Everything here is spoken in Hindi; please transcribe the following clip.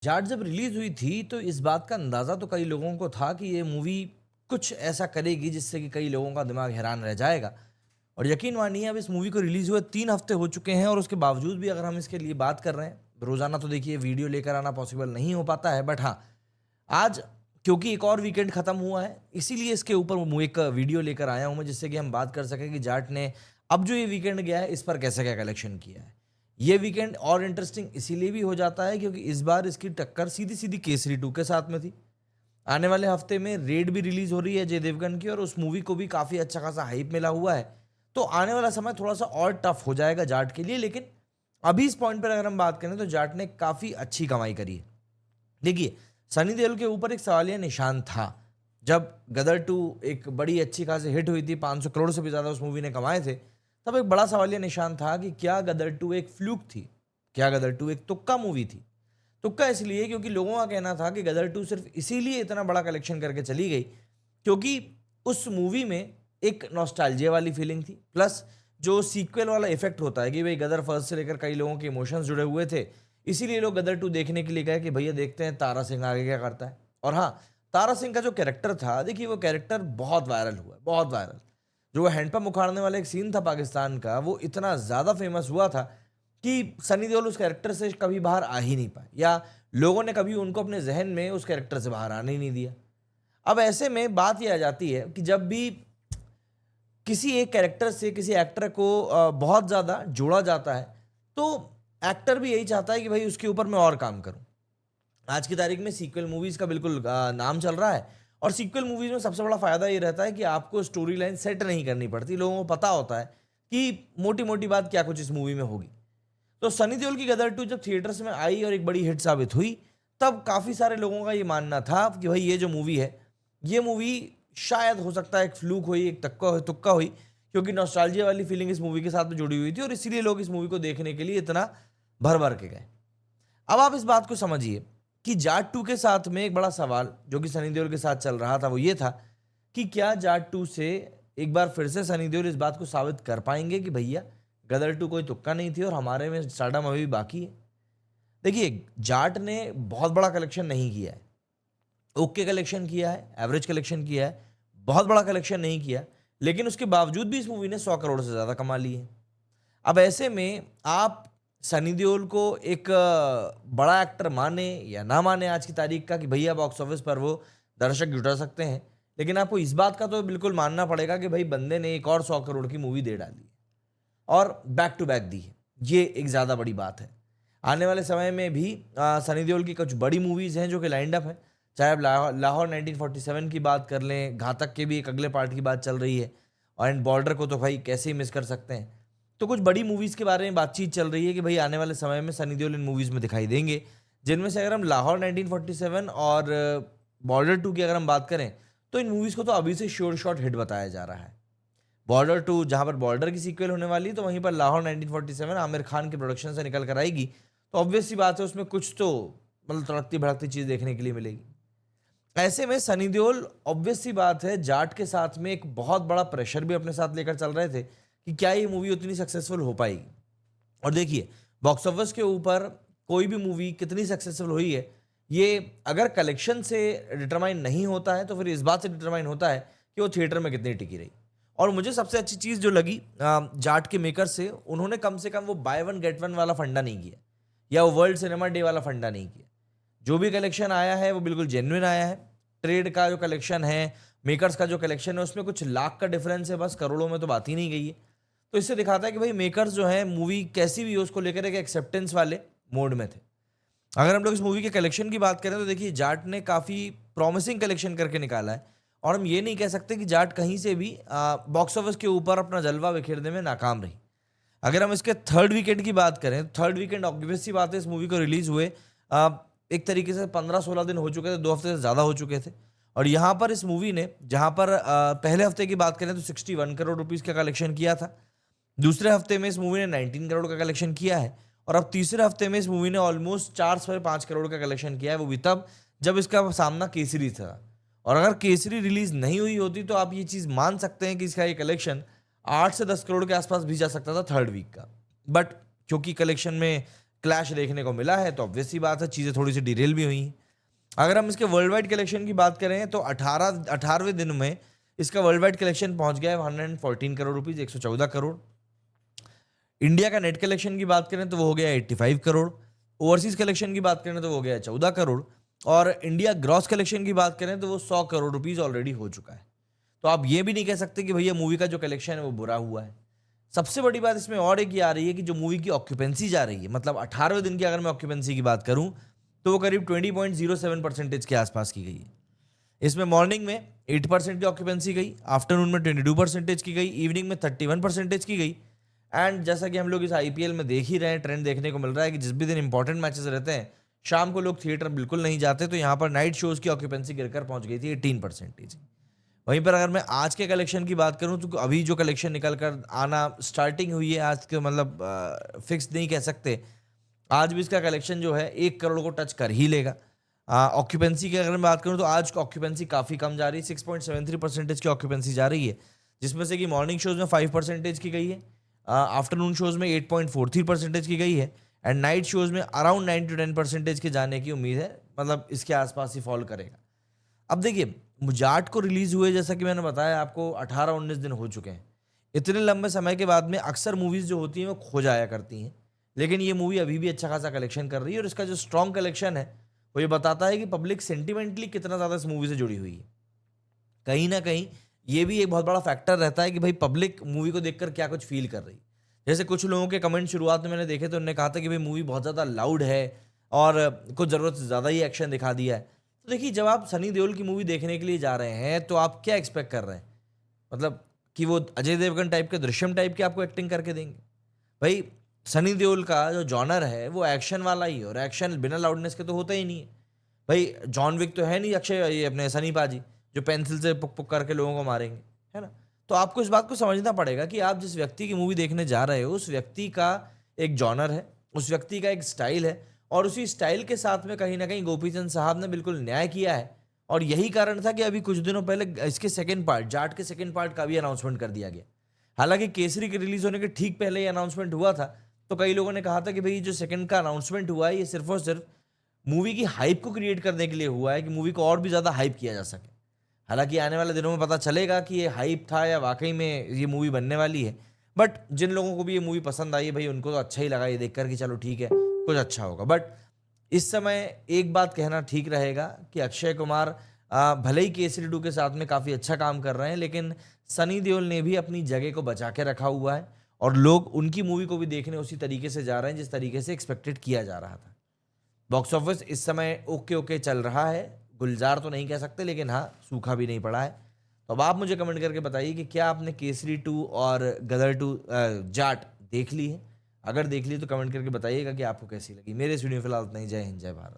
जाट जब रिलीज हुई थी तो इस बात का अंदाजा तो कई लोगों को था कि ये मूवी कुछ ऐसा करेगी जिससे कि कई लोगों का दिमाग हैरान रह जाएगा। और यकीन मानिए अब इस मूवी को रिलीज हुए 3 हफ्ते हो चुके हैं और उसके बावजूद भी अगर हम इसके लिए बात कर रहे हैं, रोजाना तो देखिए वीडियो लेकर आना पॉसिबल नहीं हो पाता है, बट हाँ, आज क्योंकि एक और वीकेंड खत्म हुआ है इसीलिए इसके ऊपर एक वीडियो लेकर आया हूं मैं, जिससे कि हम बात कर सकें कि जाट ने अब जो ये वीकेंड गया है इस पर कैसे क्या कलेक्शन किया है। ये वीकेंड और इंटरेस्टिंग इसीलिए भी हो जाता है क्योंकि इस बार इसकी टक्कर सीधी सीधी केसरी 2 के साथ में थी। आने वाले हफ्ते में रेड भी रिलीज हो रही है अजय देवगन की, और उस मूवी को भी काफी अच्छा खासा हाइप मिला हुआ है। तो आने वाला समय थोड़ा सा और टफ हो जाएगा जाट के लिए, लेकिन अभी इस पॉइंट पर अगर हम बात करें तो जाट ने काफी अच्छी कमाई करी है। देखिए, सनी देओल के ऊपर एक सवालिया निशान था। जब गदर 2 एक बड़ी अच्छी खासी हिट हुई थी, 500 करोड़ से भी ज्यादा उस मूवी ने कमाए थे, तब एक बड़ा सवालिया निशान था कि क्या गदर 2 एक फ्लूक थी, क्या गदर 2 एक तुक्का मूवी थी। तुक्का इसलिए क्योंकि लोगों का कहना था कि गदर 2 सिर्फ इसीलिए इतना बड़ा कलेक्शन करके चली गई क्योंकि उस मूवी में एक नॉस्टैल्जिया वाली फीलिंग थी, प्लस जो सीक्वल वाला इफेक्ट होता है कि भाई गदर फर्स्ट से लेकर कई लोगों के इमोशंस जुड़े हुए थे, इसीलिए लोग गदर 2 देखने के लिए गए कि भैया देखते हैं तारा सिंह आगे क्या करता है। और हाँ, तारा सिंह का जो कैरेक्टर था, देखिए वो कैरेक्टर बहुत वायरल हुआ है, बहुत वायरल। जो वो हैंडपंप उखाड़ने वाला एक सीन था पाकिस्तान का, वो इतना ज़्यादा फेमस हुआ था कि सनी देओल उस कैरेक्टर से कभी बाहर आ ही नहीं पाए, या लोगों ने कभी उनको अपने जहन में उस कैरेक्टर से बाहर आने ही नहीं दिया। अब ऐसे में बात यह आ जाती है कि जब भी किसी एक कैरेक्टर से किसी एक्टर को बहुत ज़्यादा जोड़ा जाता है, तो एक्टर भी यही चाहता है कि भाई उसके ऊपर मैं और काम करूं। आज की तारीख में सीक्वल मूवीज़ का बिल्कुल नाम चल रहा है, और सीक्वल मूवीज़ में सबसे बड़ा फ़ायदा ये रहता है कि आपको स्टोरी लाइन सेट नहीं करनी पड़ती, लोगों को पता होता है कि मोटी मोटी बात क्या कुछ इस मूवी में होगी। तो सनी देओल की गदर 2 जब थिएटर्स में आई और एक बड़ी हिट साबित हुई, तब काफ़ी सारे लोगों का ये मानना था कि भाई ये जो मूवी है, ये मूवी शायद हो सकता है एक फ्लूक हुई, एक तक्का तुक्का हुई, क्योंकि नॉस्टैल्जिया वाली फीलिंग इस मूवी के साथ में जुड़ी हुई थी और इसीलिए लोग इस मूवी को देखने के लिए इतना भर भर के गए। अब आप इस बात को समझिए कि जाट 2 के साथ में एक बड़ा सवाल जो कि सनी देओल के साथ चल रहा था वो ये था कि क्या जाट 2 से एक बार फिर से सनी देओल इस बात को साबित कर पाएंगे कि भैया गदर 2 कोई तुक्का नहीं थी और हमारे में स्टारडम अभी भी बाकी है। देखिए, जाट ने बहुत बड़ा कलेक्शन नहीं किया है, ओके कलेक्शन किया है, एवरेज कलेक्शन किया है, बहुत बड़ा कलेक्शन नहीं किया, लेकिन उसके बावजूद भी इस मूवी ने 100 करोड़ से ज़्यादा कमा लिए। अब ऐसे में आप सनी देओल को एक बड़ा एक्टर माने या ना माने आज की तारीख का कि भैया बॉक्स ऑफिस पर वो दर्शक जुटा सकते हैं, लेकिन आपको इस बात का तो बिल्कुल मानना पड़ेगा कि भाई बंदे ने एक और 100 करोड़ की मूवी दे डाली है और बैक टू बैक दी है। ये एक ज़्यादा बड़ी बात है। आने वाले समय में भी सनी देओल की कुछ बड़ी मूवीज़ हैं जो कि लाइंड अप हैं। चाहे आप लाहौर 1947 की बात कर लें, घातक के भी एक अगले पार्ट की बात चल रही है, और एंड बॉर्डर को तो भाई कैसे ही मिस कर सकते हैं। तो कुछ बड़ी मूवीज़ के बारे में बातचीत चल रही है कि भाई आने वाले समय में सनी देओल इन मूवीज़ में दिखाई देंगे, जिनमें से अगर हम लाहौर 1947 और बॉर्डर 2 की अगर हम बात करें, तो इन मूवीज़ को तो अभी से श्योर शॉट हिट बताया जा रहा है। बॉर्डर 2 जहाँ पर बॉर्डर की सीक्वल होने वाली है, तो वहीं पर लाहौर 1947 आमिर खान के प्रोडक्शन से निकल कर आएगी, तो ऑब्वियस सी बात है उसमें कुछ तो मतलब तड़कती भड़कती चीज़ देखने के लिए मिलेगी। ऐसे में सनी देओल ऑब्वियस सी बात है जाट के साथ में एक बहुत बड़ा प्रेशर भी अपने साथ लेकर चल रहे थे कि क्या ये मूवी उतनी सक्सेसफुल हो पाएगी। और देखिए, बॉक्स ऑफिस के ऊपर कोई भी मूवी कितनी सक्सेसफुल हुई है, ये अगर कलेक्शन से डिटरमाइन नहीं होता है तो फिर इस बात से डिटरमाइन होता है कि वो थिएटर में कितनी टिकी रही। और मुझे सबसे अच्छी चीज़ जो लगी जाट के मेकर से, उन्होंने कम से कम वो बाय वन गेट वन वाला फंडा नहीं किया, या वो वर्ल्ड सिनेमा डे वाला फंडा नहीं किया। जो भी कलेक्शन आया है वो बिल्कुल जेन्युइन आया है। ट्रेड का जो कलेक्शन है, मेकर्स का जो कलेक्शन है, उसमें कुछ लाख का डिफरेंस है, बस करोड़ों में तो बात ही नहीं गई है। तो इससे दिखाता है कि भाई मेकर्स जो है मूवी कैसी भी हो उसको लेकर एक एक्सेप्टेंस वाले मोड में थे। अगर हम लोग इस मूवी के कलेक्शन की बात करें तो देखिए, जाट ने काफ़ी प्रॉमिसिंग कलेक्शन करके निकाला है, और हम ये नहीं कह सकते कि जाट कहीं से भी बॉक्स ऑफिस के ऊपर अपना जलवा बिखेरने में नाकाम रही। अगर हम इसके थर्ड वीकेंड की बात करें, थर्ड वीकेंड ऑब्वियस सी बात है इस मूवी को रिलीज हुए एक तरीके से 15-16 दिन हो चुके थे, 2 हफ्ते से ज़्यादा हो चुके थे। और यहाँ पर इस मूवी ने, जहाँ पर पहले हफ्ते की बात करें तो 61 करोड़ रुपीज़ का कलेक्शन किया था, दूसरे हफ्ते में इस मूवी ने 19 करोड़ का कलेक्शन किया है, और अब तीसरे हफ्ते में इस मूवी ने ऑलमोस्ट 4 से 5 करोड़ का कलेक्शन किया है, वो भी तब जब इसका सामना केसरी था। और अगर केसरी रिलीज नहीं हुई होती तो आप ये चीज़ मान सकते हैं कि इसका ये कलेक्शन 8 से 10 करोड़ के आसपास भी जा सकता था थर्ड वीक का। बट क्योंकि कलेक्शन में क्लैश देखने को मिला है, तो ऑब्वियस सी बात है चीज़ें थोड़ी सी डिरेल भी हुई हैं। अगर हम इसके वर्ल्ड वाइड कलेक्शन की बात करें तो 18वें दिन में इसका वर्ल्ड वाइड कलेक्शन पहुंच गया है 114 करोड़ रुपीज, 114 करोड़। इंडिया का नेट कलेक्शन की बात करें तो वो हो गया 85 करोड़। ओवरसीज कलेक्शन की बात करें तो वो हो गया 14 करोड़। और इंडिया ग्रॉस कलेक्शन की बात करें तो वो 100 करोड़ रुपीज ऑलरेडी हो चुका है। तो आप ये भी नहीं कह सकते कि भैया मूवी का जो कलेक्शन है वो बुरा हुआ है। सबसे बड़ी बात इसमें और एक ये आ रही है कि जो मूवी की ऑक्यूपेंसी जा रही है, मतलब 18वें दिन की अगर मैं ऑक्यूपेंसी की बात करूं तो वो करीब 20.07% के आसपास की गई है। इसमें मॉर्निंग में 8% की ऑक्यूपेंसी गई, आफ्टरनून में 22% की गई, इवनिंग में 31% की गई। एंड जैसा कि हम लोग इस आईपीएल में देख ही रहे हैं, ट्रेंड देखने को मिल रहा है कि जिस भी दिन इंपॉर्टेंट मैचेस रहते हैं शाम को लोग थिएटर बिल्कुल नहीं जाते, तो यहाँ पर नाइट शोज की ऑक्यूपेंसी गिरकर पहुंच गई थी 18%। वहीं पर अगर मैं आज के कलेक्शन की बात करूं तो अभी जो कलेक्शन निकल कर आना स्टार्टिंग हुई है आज के, मतलब फिक्स नहीं कह सकते, आज भी इसका कलेक्शन जो है 1 करोड़ को टच कर ही लेगा। ऑक्यूपेंसी की अगर मैं बात करूं तो आज ऑक्यूपेंसी काफ़ी कम जा रही है, 6.73% की ऑक्यूपेंसी जा रही है, जिसमें से कि मॉर्निंग शोज में 5% की गई है, आफ्टरनून शोज में 8.43% की गई है, एंड नाइट शोज में अराउंड 9 to 10% के जाने की उम्मीद है, मतलब इसके आसपास ही फॉल करेगा। अब देखिए, मुजाट को रिलीज हुए जैसा कि मैंने बताया आपको 18-19 दिन हो चुके हैं। इतने लंबे समय के बाद में अक्सर मूवीज जो होती हैं वो खो जाया करती हैं, लेकिन ये मूवी अभी भी अच्छा खासा कलेक्शन कर रही है और इसका जो स्ट्रॉन्ग कलेक्शन है वो ये बताता है कि पब्लिक सेंटिमेंटली कितना ज़्यादा इस मूवी से जुड़ी हुई है। कहीं ना कहीं ये भी एक बहुत बड़ा फैक्टर रहता है कि भाई पब्लिक मूवी को देखकर क्या कुछ फील कर रही है। जैसे कुछ लोगों के कमेंट शुरुआत में मैंने देखे तो उन्होंने कहा था कि भाई मूवी बहुत ज़्यादा लाउड है और कुछ ज़रूरत से ज़्यादा ही एक्शन दिखा दिया है। तो देखिए, जब आप सनी देओल की मूवी देखने के लिए जा रहे हैं तो आप क्या एक्सपेक्ट कर रहे हैं? मतलब कि वो अजय देवगन टाइप के, दृश्यम टाइप की आपको एक्टिंग करके देंगे? भाई, सनी देओल का जो जॉनर है वो एक्शन वाला ही है, और एक्शन बिना लाउडनेस के तो होता ही नहीं है। भाई, जॉन विक तो है नहीं अक्षय, ये अपने सनी पाजी जो पेंसिल से पुक पुक करके लोगों को मारेंगे, है ना? तो आपको इस बात को समझना पड़ेगा कि आप जिस व्यक्ति की मूवी देखने जा रहे हो उस व्यक्ति का एक जॉनर है, उस व्यक्ति का एक स्टाइल है, और उसी स्टाइल के साथ में कहीं ना कहीं गोपीचंद साहब ने बिल्कुल न्याय किया है। और यही कारण था कि अभी कुछ दिनों पहले इसके सेकंड पार्ट, जाट के सेकंड पार्ट का भी अनाउंसमेंट कर दिया गया। हालांकि केसरी के रिलीज होने के ठीक पहले ये अनाउंसमेंट हुआ था, तो कई लोगों ने कहा था कि भाई जो सेकंड का अनाउंसमेंट हुआ है ये सिर्फ और सिर्फ मूवी की हाइप को क्रिएट करने के लिए हुआ है कि मूवी को और भी ज़्यादा हाइप किया जा सके। हालांकि आने वाले दिनों में पता चलेगा कि ये हाइप था या वाकई में ये मूवी बनने वाली है। बट जिन लोगों को भी ये मूवी पसंद आई है भाई, उनको तो अच्छा ही लगा ये देखकर कि चलो ठीक है, कुछ अच्छा होगा। बट इस समय एक बात कहना ठीक रहेगा कि अक्षय कुमार भले ही केसरी 2 के साथ में काफ़ी अच्छा काम कर रहे हैं, लेकिन सनी देओल ने भी अपनी जगह को बचा के रखा हुआ है, और लोग उनकी मूवी को भी देखने उसी तरीके से जा रहे हैं जिस तरीके से एक्सपेक्टेड किया जा रहा था। बॉक्स ऑफिस इस समय ओके ओके चल रहा है, गुलजार तो नहीं कह सकते, लेकिन हाँ सूखा भी नहीं पड़ा है। तो अब आप मुझे कमेंट करके बताइए कि क्या आपने केसरी 2 और गदर 2 जाट देख ली है? अगर देख ली तो कमेंट करके बताइएगा कि आपको कैसी लगी। मेरे इस वीडियो में फिलहाल इतना ही। जय हिंद, जय भारत।